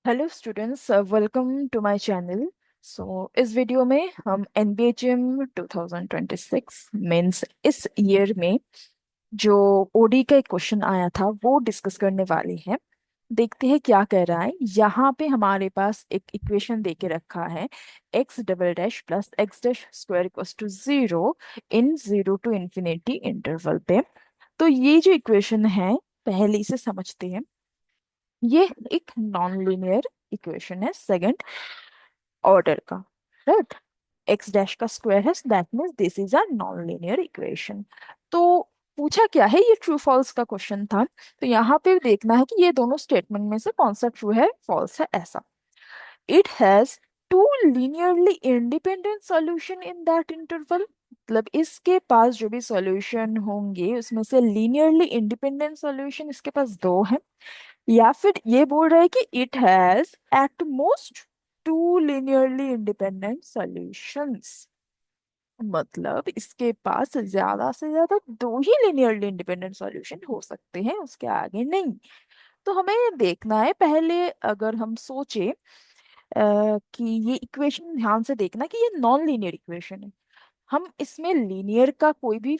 Hello students, welcome to my channel. इस video में हम एनबीए जिम 2026 मीन्स इस ईयर में जो ओडी का एक क्वेश्चन आया था वो डिस्कस करने वाले हैं। देखते हैं क्या कह रहा है। यहाँ पे हमारे पास एक इक्वेशन दे के रखा है, x double dash plus x dash square equals to zero in zero to infinity interval पे। तो ये जो इक्वेशन है, पहले इसे समझते हैं। ये एक नॉन लीनियर इक्वेशन है सेकंड ऑर्डर का, राइट। एक्स डैश का स्क्वायर है, that means this is a non linear equation. तो पूछा क्या है, ये ट्रू फॉल्स का क्वेश्चन था। तो यहाँ पे देखना है कि ये दोनों स्टेटमेंट में से कौन सा ट्रू है फॉल्स है ऐसा। It has two linearly independent solution in that interval. मतलब इसके पास जो भी सॉल्यूशन होंगे उसमें से लीनियरली इंडिपेंडेंट सॉल्यूशन इसके पास दो है। या फिर ये बोल रहा है कि it has at most two linearly independent solutions. मतलब इसके पास ज्यादा से ज्यादा दो ही लिनियरली इंडिपेंडेंट सॉल्यूशन हो सकते हैं, उसके आगे नहीं। तो हमें ये देखना है पहले, अगर हम सोचे कि ये इक्वेशन ध्यान से देखना कि ये नॉन लीनियर इक्वेशन है। हम इसमें लीनियर का कोई भी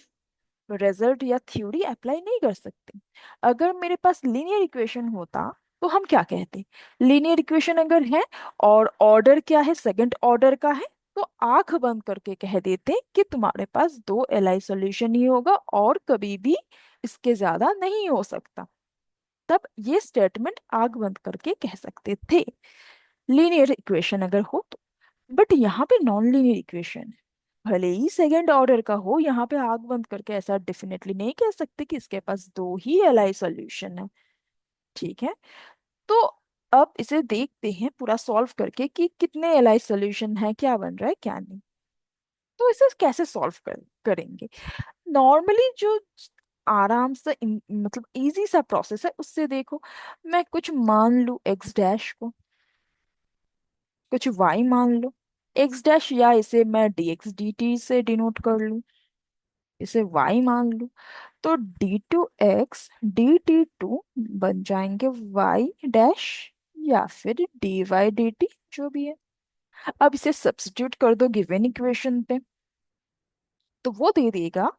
रिजल्ट या थ्योरी अप्लाई नहीं कर सकते। अगर मेरे पास लीनियर इक्वेशन होता तो हम क्या कहते, लीनियर इक्वेशन अगर है और ऑर्डर क्या है, सेकंड ऑर्डर का है, तो आंख बंद करके कह देते कि तुम्हारे पास दो एलआई सॉल्यूशन ही होगा और कभी भी इसके ज्यादा नहीं हो सकता। तब ये स्टेटमेंट आंख बंद करके कह सकते थे, लीनियर इक्वेशन अगर हो तो। बट यहाँ पे नॉन लीनियर इक्वेशन है, भले ही सेकंड ऑर्डर का हो, यहाँ पे आग बंद करके ऐसा डेफिनेटली नहीं कह सकते कि इसके पास दो ही एलआई सॉल्यूशन है। ठीक है। तो अब इसे देखते हैं पूरा सॉल्व करके कि कितने एलआई सॉल्यूशन है, क्या बन रहा है क्या नहीं। तो इसे कैसे सॉल्व करेंगे। नॉर्मली जो आराम से मतलब इजी सा प्रोसेस है उससे देखो। मैं कुछ मान लूँ एक्स डैश को, कुछ वाई मान लो एक्स डैश, या इसे मैं डी एक्स डी टी से डिनोट कर लूँ, इसे y मान लूं। तो d2x dt बन जाएंगे y डैश या फिर dy dt जो भी है। अब इसे सब्स्टिट्यूट कर दो गिवन इक्वेशन पे, तो वो दे देगा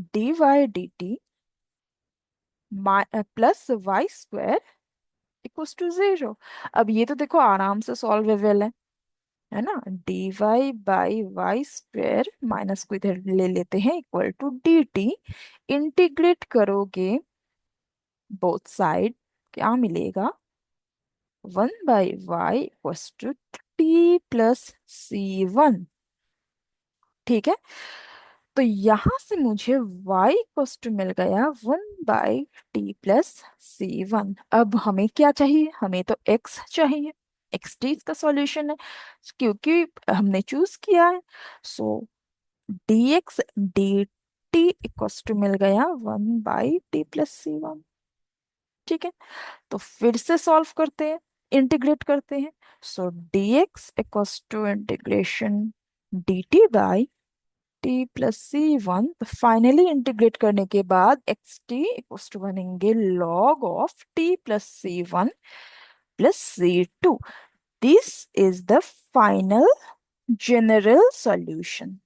dy dt plus y square equals to zero. अब ये तो देखो आराम से सॉल्वेबल है ना। dy by y square minus को इधर ले लेते हैं इक्वल टू dt। इंटीग्रेट करोगे बोथ साइड, क्या मिलेगा, 1/y इक्वल्स टू t+c1। ठीक है। तो यहां से मुझे y इक्वल्स टू मिल गया 1/t+c1। अब हमें क्या चाहिए, हमें तो x चाहिए। x t इसका सॉल्यूशन है क्योंकि हमने चूज किया है। सो dx dt इक्वल्स टू मिल गया 1/t+c1। ठीक है। तो फिर से सॉल्व करते हैं, इंटीग्रेट करते हैं। So dx equals to integration dt by t+c1। Finally integrate करने के बाद एक्स टी इक्वल्स टू बनेंगे log of t+c1 plus c2। This is the final general solution.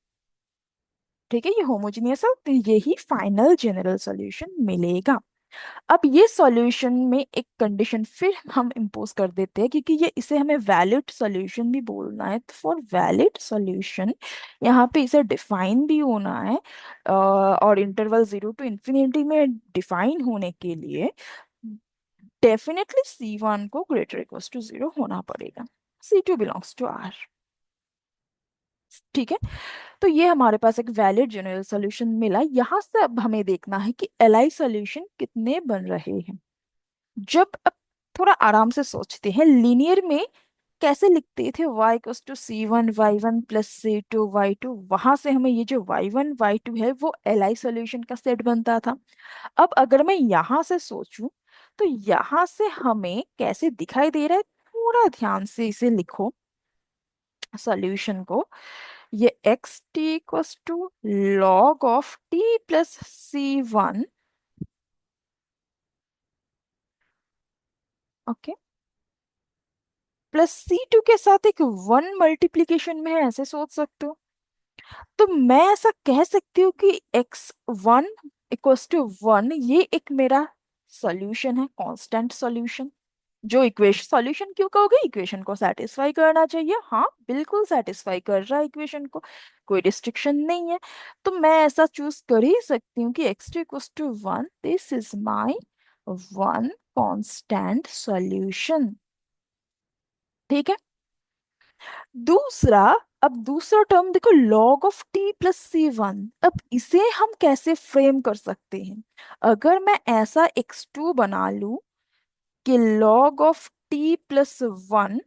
ठीक है, ये होमोजेनियस है तो यही फाइनल जनरल सॉल्यूशन मिलेगा। अब ये सॉल्यूशन में एक कंडीशन फिर हम इम्पोज कर देते हैं, क्योंकि ये इसे हमें वैलिड सॉल्यूशन भी बोलना है। तो फॉर वैलिड सॉल्यूशन यहाँ पे इसे डिफाइन भी होना है, और इंटरवल जीरो टू इंफिनिटी में डिफाइन होने के लिए डेफिनेटली C1 को ग्रेटर इक्वल्स टू जीरो होना पड़ेगा। C2 belongs to R। ठीक है। तो ये हमारे पास एक वैलिड जनरल सॉल्यूशन मिला। यहाँ से अब हमें देखना है कि एलआई सॉल्यूशन कितने बन रहे हैं। जब अब थोड़ा आराम से सोचते हैं, लीनियर में कैसे लिखते थे, y equals to c1 y1 plus c2 y2। वहां से हमें ये जो y1 y2 है वो एलआई सॉल्यूशन का सेट बनता था। अब अगर मैं यहाँ से सोचूं तो यहाँ से हमें कैसे दिखाई दे रहा है, थोड़ा ध्यान से इसे लिखो सॉल्यूशन को। ये x t equals to log of t+c1। Okay. Plus C2 के साथ एक 1 मल्टीप्लीकेशन में है, ऐसे सोच सकते हो। तो मैं ऐसा कह सकती हूँ कि x1 इक्वल्स टू 1, ये एक मेरा सॉल्यूशन है, कांस्टेंट सॉल्यूशन। जो इक्वेशन सॉल्यूशन क्यों कहोगे, इक्वेशन को सेटिस्फाई करना चाहिए। हाँ, बिल्कुल सेटिस्फाई कर रहा है इक्वेशन को, कोई रिस्ट्रिक्शन नहीं है। तो मैं ऐसा चूज कर ही सकती हूँ कि x2 equals to 1, this is my one constant solution. ठीक है। दूसरा, अब दूसरा टर्म देखो, log of T plus C1। अब इसे हम कैसे फ्रेम कर सकते हैं? अगर मैं ऐसा x2 बना लूं कि log of T plus 1,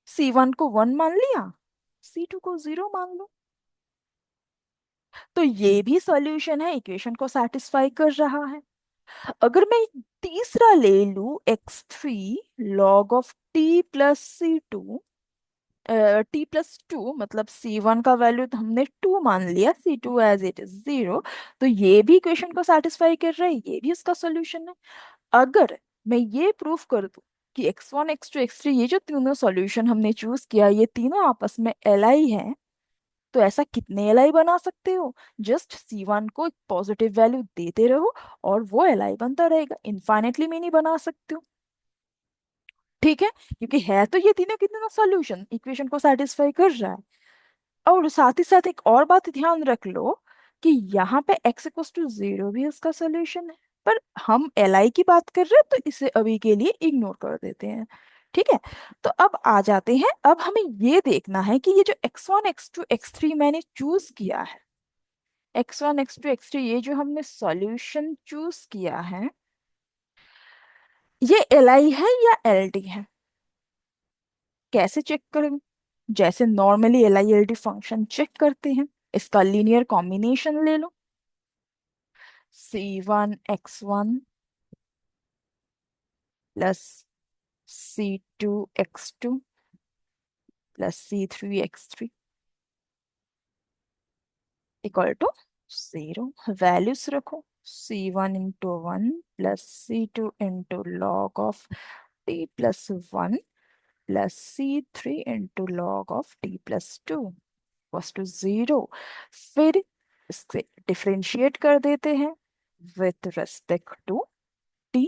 C1 को 1 मान लिया, C2 को 0 मान लो, तो ये भी सॉल्यूशन है, इक्वेशन को सेटिस्फाई कर रहा है। अगर मैं तीसरा ले लूं x3 log of T plus C2, T+2, मतलब C1 का वैल्यू तो हमने 2 मान लिया, C2 एज इट इज 0, तो ये भी इक्वेशन को सेटिस्फाई कर रहा है, ये भी उसका सॉल्यूशन है। अगर मैं ये प्रूफ कर दूं कि x1 x2 x3 ये जो तीनों सॉल्यूशन हमने चूज किया, ये तीनों आपस में एलआई है, तो ऐसा कितने एलआई बना सकते हो? जस्ट C1 को एक पॉजिटिव वैल्यू देते रहो और वो एलआई बनता रहेगा, इनफाइनेटली में नहीं बना सकते हो। ठीक है, क्योंकि है तो ये तीनों के तीनों सॉल्यूशन इक्वेशन को सेटिस्फाई कर रहा है। और साथ ही साथ एक और बात ध्यान रख लो कि यहाँ पे x इक्वल्स टू 0 भी उसका सोल्यूशन है, पर हम एल की बात कर रहे हैं तो इसे अभी के लिए इग्नोर कर देते हैं। ठीक है। तो अब आ जाते हैं, अब हमें ये देखना है कि ये जो x1 x2 x3 मैंने चूज किया है, x1 x2 x3 ये जो हमने सॉल्यूशन चूज किया है, ये एल है या एल है? कैसे चेक करें? जैसे normally L I L D function check करते हैं, इसका लीनियर कॉम्बिनेशन ले लो, C1 x1 plus C2 x2 plus C3 x3 equal to 0। Values रखो, C1 × 1 plus C2 log of t plus 1 plus C3 log of t plus 2 equals to 0। फिर इससे differentiate कर देते हैं विथ रेस्पेक्ट टू t।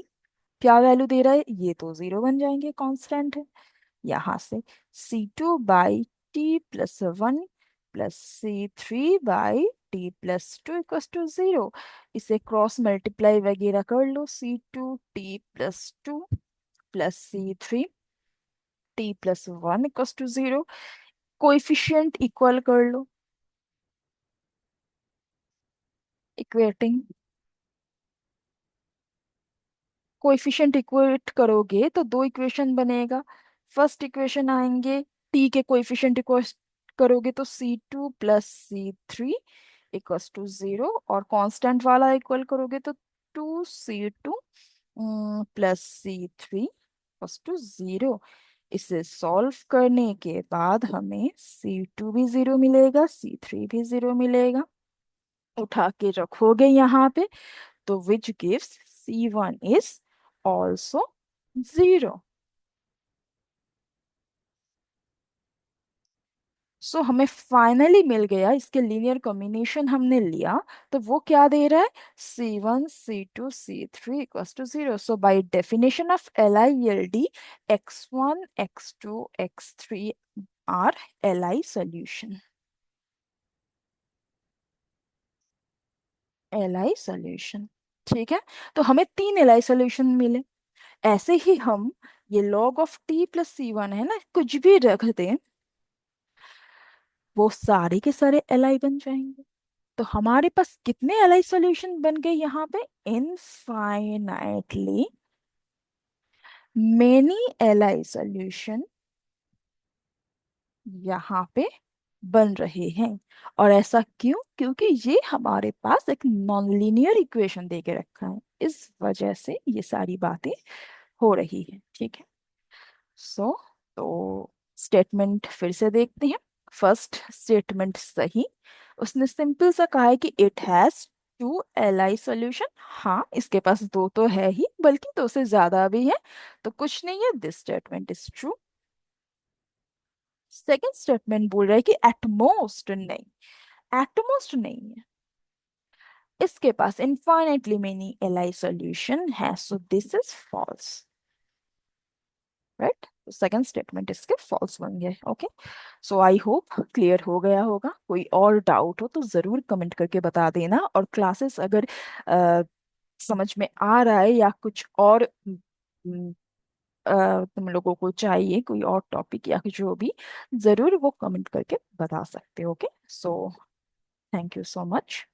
क्या value दे रहा है? ये तो 0 बन जाएंगे, कांस्टेंट है। यहाँ से C2/t+1 प्लस C3/t+2 = 0। इसे क्रॉस मल्टीप्लाई वगैरह कर लो, C2t+2 plus C3t+1 = 0। Coefficient equal कर लो, इक्वेटिंग। कोएफिशिएंट इक्वेट करोगे तो दो इक्वेशन बनेगा। फर्स्ट इक्वेशन आएंगे, टी के कोएफिशिएंट इक्वेट करोगे तो C2 + C3 = 0, और कांस्टेंट वाला इक्वल करोगे तो 2C2 प्लस C3 = 0। इसे सॉल्व करने के बाद हमें C2 भी 0 मिलेगा, C3 भी 0 मिलेगा। उठा के रखोगे यहाँ पे, तो which gives C1 is also 0। सो हमें फाइनली मिल गया, इसके लीनियर कॉम्बिनेशन हमने लिया, तो वो क्या दे रहा है? C1 C2 C3 = 0। So by definition of LILD, x1 x2 x3 are LI solution. LI solution. ठीक है। तो हमें तीन LI सॉल्यूशन मिले। ऐसे ही हम ये log ऑफ t+C1 है ना, कुछ भी रख दें, वो सारे के सारे LI बन जाएंगे। तो हमारे पास कितने LI सॉल्यूशन बन गए यहाँ पे? इनफाइनाइटली मेनी LI सॉल्यूशन यहाँ पे बन रहे हैं। और ऐसा क्यों? क्योंकि ये हमारे पास एक नॉन लीनियर इक्वेशन दे के रखा है, इस वजह से ये सारी बातें हो रही है। ठीक है। सो तो स्टेटमेंट फिर से देखते हैं। फर्स्ट स्टेटमेंट सही, उसने सिंपल सा कहा है कि इट हैज 2 LI सॉल्यूशन। हाँ, इसके पास दो तो है ही, बल्कि दो से ज्यादा भी है, तो कुछ नहीं है, this statement is true. Second statement बोल रहा है कि एटमोस्ट नहीं, एटमोस्ट नहीं है, इसके पास इनफाइनाइटली मेनी एलआई सॉल्यूशन है, so this is false, right. तो सेकंड स्टेटमेंट इसके फॉल्स बन गए। Okay, so I hope clear हो गया होगा। कोई और डाउट हो तो जरूर कमेंट करके बता देना, और क्लासेस अगर समझ में आ रहा है या कुछ और तुम लोगों को चाहिए कोई और टॉपिक या जो भी, जरूर वो कमेंट करके बता सकते हो। Okay, so thank you so much.